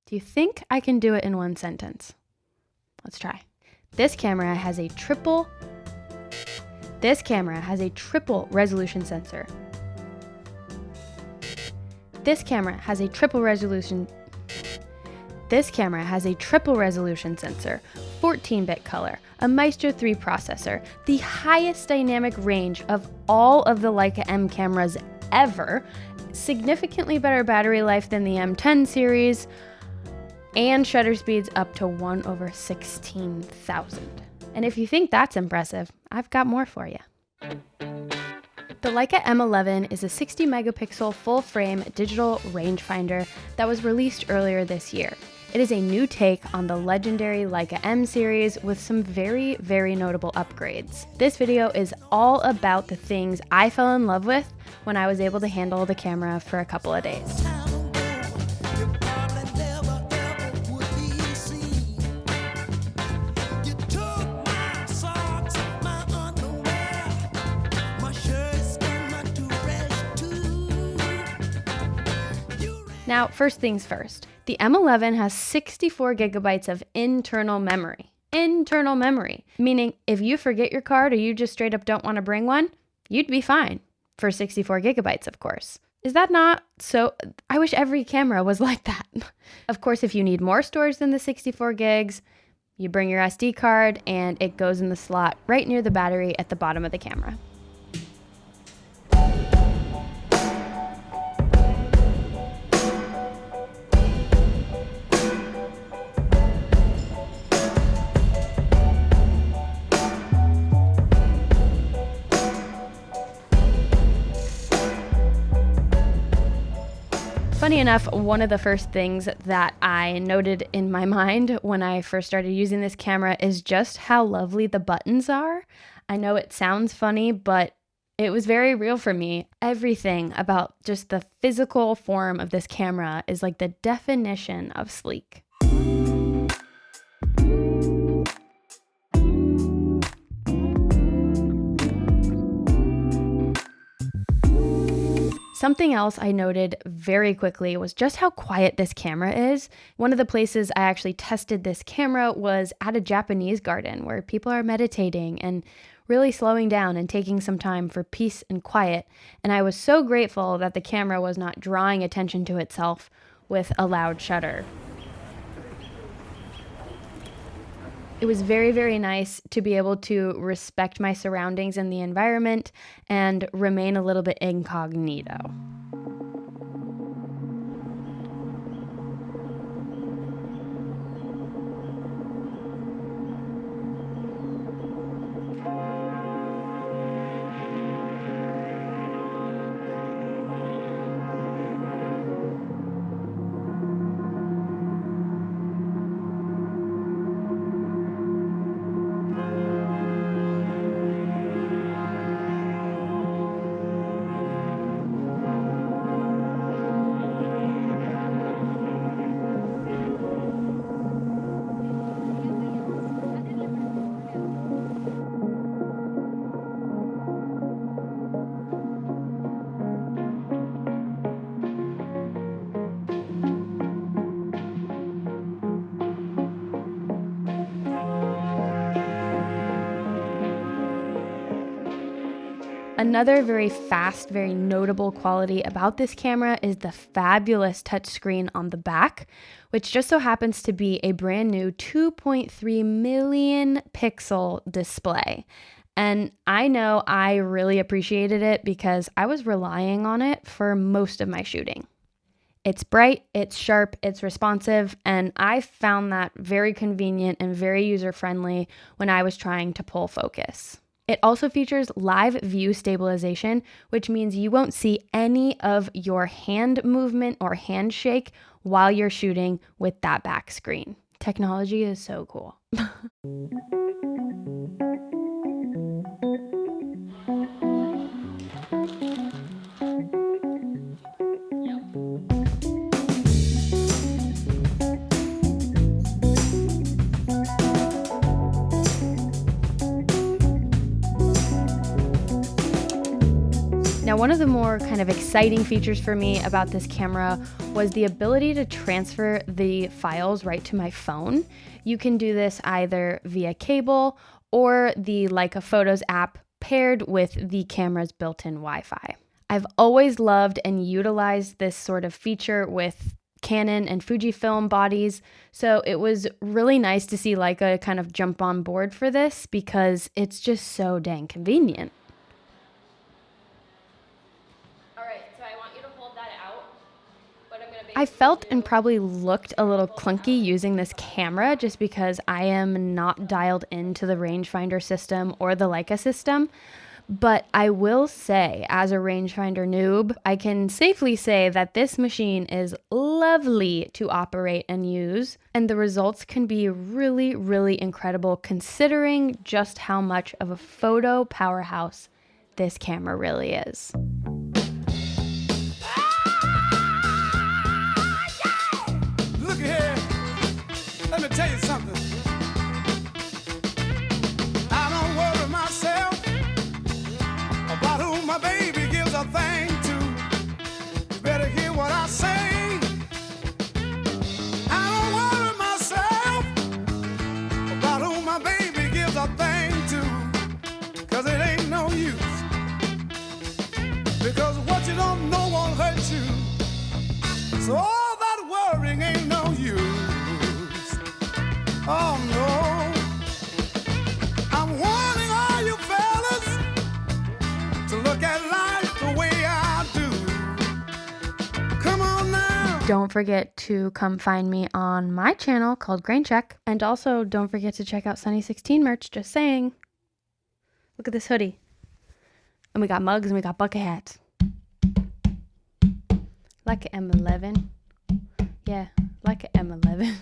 Do you think I can do it in one sentence? Let's try. This camera has a triple resolution sensor. This camera has a triple resolution sensor, 14-bit color, a Maestro 3 processor, the highest dynamic range of all of the Leica M cameras ever, significantly better battery life than the M10 series, and shutter speeds up to 1/16,000. And if you think that's impressive, I've got more for you. The Leica M11 is a 60 megapixel full-frame digital rangefinder that was released earlier this year. It is a new take on the legendary Leica M series with some very, very notable upgrades. This video is all about the things I fell in love with when I was able to handle the camera for a couple of days. Now, first things first, the M11 has 64 gigabytes of internal memory. Internal memory, meaning if you forget your card or you just straight up don't want to bring one, you'd be fine. For 64 gigabytes, of course. Is that not so? I wish every camera was like that. Of course, if you need more storage than the 64 gigs, you bring your SD card and it goes in the slot right near the battery at the bottom of the camera. Funny enough, one of the first things that I noted in my mind when I first started using this camera is just how lovely the buttons are. I know it sounds funny, but it was very real for me. Everything about just the physical form of this camera is like the definition of sleek. Something else I noted very quickly was just how quiet this camera is. One of the places I actually tested this camera was at a Japanese garden where people are meditating and really slowing down and taking some time for peace and quiet. And I was so grateful that the camera was not drawing attention to itself with a loud shutter. It was very, very nice to be able to respect my surroundings and the environment and remain a little bit incognito. Another very fast, very notable quality about this camera is the fabulous touchscreen on the back, which just so happens to be a brand new 2.3 million pixel display. And I know I really appreciated it because I was relying on it for most of my shooting. It's bright, it's sharp, it's responsive, and I found that very convenient and very user-friendly when I was trying to pull focus. It also features live view stabilization, which means you won't see any of your hand movement or handshake while you're shooting with that back screen. Technology is so cool. Now, One of the more kind of exciting features for me about this camera was the ability to transfer the files right to my phone. You can do this either via cable or the Leica Photos app paired with the camera's built-in Wi-Fi. I've always loved and utilized this sort of feature with Canon and Fujifilm bodies, so it was really nice to see Leica kind of jump on board for this because it's just so dang convenient. I felt and probably looked a little clunky using this camera just because I am not dialed into the rangefinder system or the Leica system. But I will say, as a rangefinder noob, I can safely say that this machine is lovely to operate and use, and the results can be really, really incredible considering just how much of a photo powerhouse this camera really is. Let me tell you something. I don't worry myself about who my baby gives a thing to. You better hear what I say. I don't worry myself about who my baby gives a thing to. 'Cause it ain't no use. Because what you don't know won't hurt you. So all that worrying ain't no use. Oh no, I'm warning all you fellas to look at life the way I do. Come on now. Don't forget to come find me on my channel called Grain Check. And also don't forget to check out Sunny 16 merch, just saying. Look at this hoodie. And we got mugs and we got bucket hats. Leica M11. Yeah, Leica M11.